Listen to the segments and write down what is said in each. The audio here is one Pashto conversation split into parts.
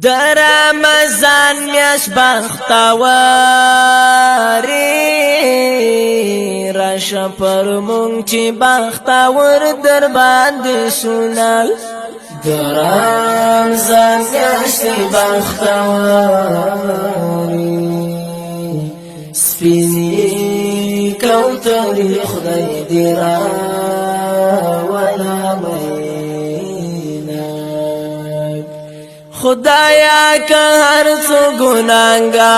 در رمضان میاش بختواری راشه پر مونږ چې بختور در باندې شونل در رمضان میاش بختواری سپینی کوتری خدای دې را ولا خدایا که هر څو ګناهګار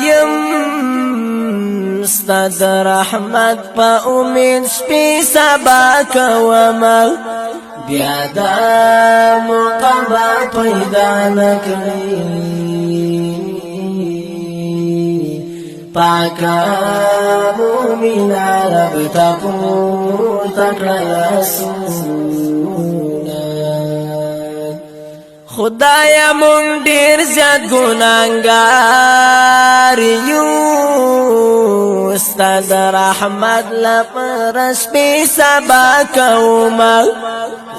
یم ستا د رحمت په امید شپې سبا کومه بیا دا مقبا پیدا نه کړي پاکه مومنه رب ته پورته کړه خدایا مونږ ډیر زیات ګناهګار یو ستا د رحمت لپاره شپې سبا کومه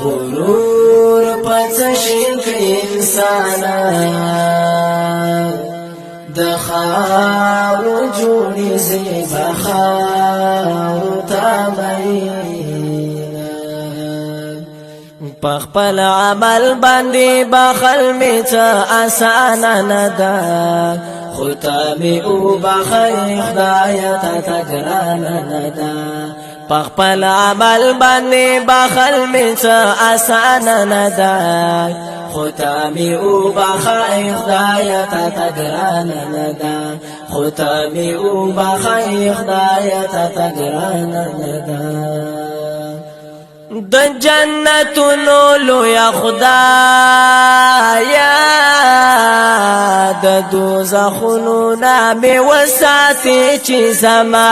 غرور په څه شي کې انسانان د خاورو جوړې زیبا خاورو ته پخپل عمل باندې بخل می څه آسان نه ده خو تابع او بخل خدای ته ګران نه ده پخپل عمل باندې بخل می څه آسان نه ده خو تابع او بخل خدای ته ګران نه ده خو تابع او بخل خدای ته ګران نه ده د جنتونو لویا خدایا د دوزخونو نامې وساتې چې زما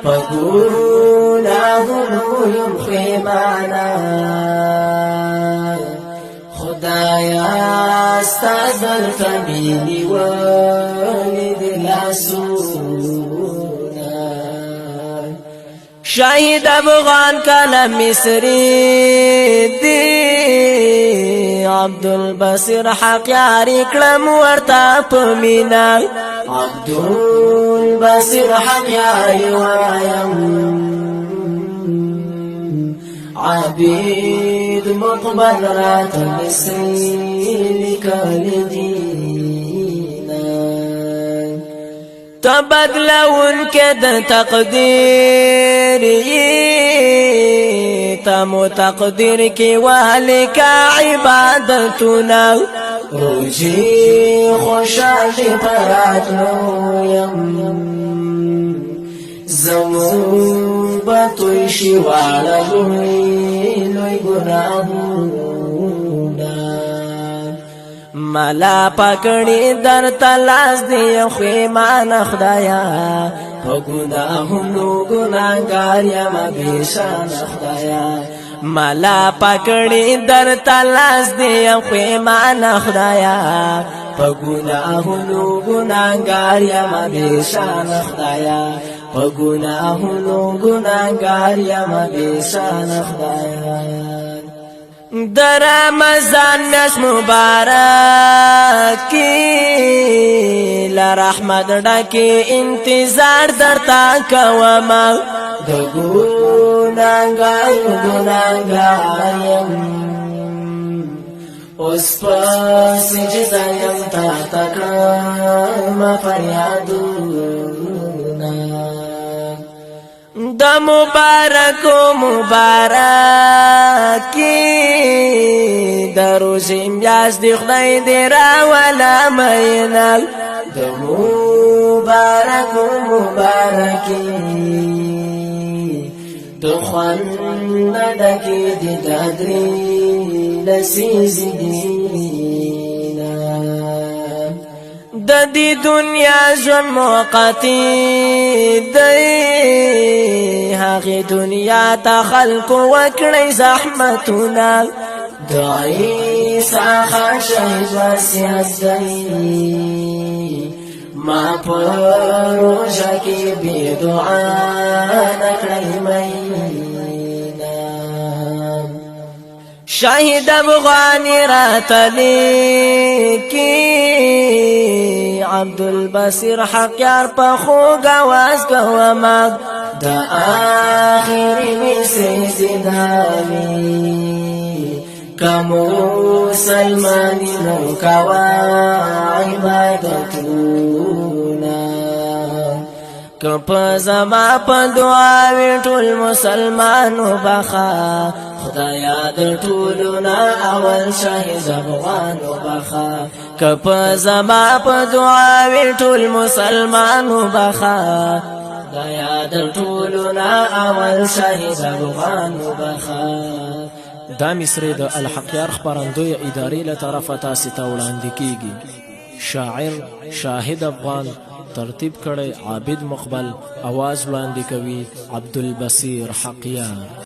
په ګناهونو یم پښیمانه خدایا ستا درته مې نیولې د لاسونه شاهد افغان کلم مصری دی عبدالبصیر حق یاری کلم ورطا پمینا عبدالبصیر حق یاری ورایم عبید مقبل رات مصری لکل دینا تبدلون کے د تقدیر تمو تقدیر کی والی کا عبادتنا روجی خوشالی پراتنو یم زمون بطوشی والا لوی گناهونا ملا پکړی در تلاس دی خیمان خدایا په ګناهونو ګناهګار یم بیشان خدایا ملا پکړی در تلاس دی خیمان خدایا په ګناهونو ګناهګار یم بیشان خدایا په ګناهونو ګناهګار یم بیشان خدایا در رمضان میاش مبارک کی لرحمت ډکه انتظار درتا کوما د ګناهګار اوس پس سجدا یم تا تکړه ما فریادونه د مبارک دروزی میاش دی خدای دی را ولا مینال د مبارکی د خوان ندکی دی دادری لسیزی دینا د دې دنیا ژوند موقتی دی هغه دنیا ته خلق وکړي زحمتونه د عیسی خشای واسیت دی ما پروژه کې بی دعا نکړی مې شاهد افغانی راتلیکی عبدالبصیر حق یار پخوگ آواز کوامک دا آخری میسی زداوی کمو سلمانی نو کوا عبادتونا کپ زما په دعاوی ټول مسلمانو بخا خدایا د ټولو نه اول شهید افغانو بخا کپ زما په دعاوی ټول مسلمانو بخا خدایا د ټولو نه اول شهید افغانو بخا. دا مصرې د الحقیار خپرندوی ادارې له طرفه تاسې ته وړاندې کیږي. شاعر شاهد افغان، ترتیب کړی عابد مقبل، आवाज وړاندې کوي عبدالبصیر حقیار.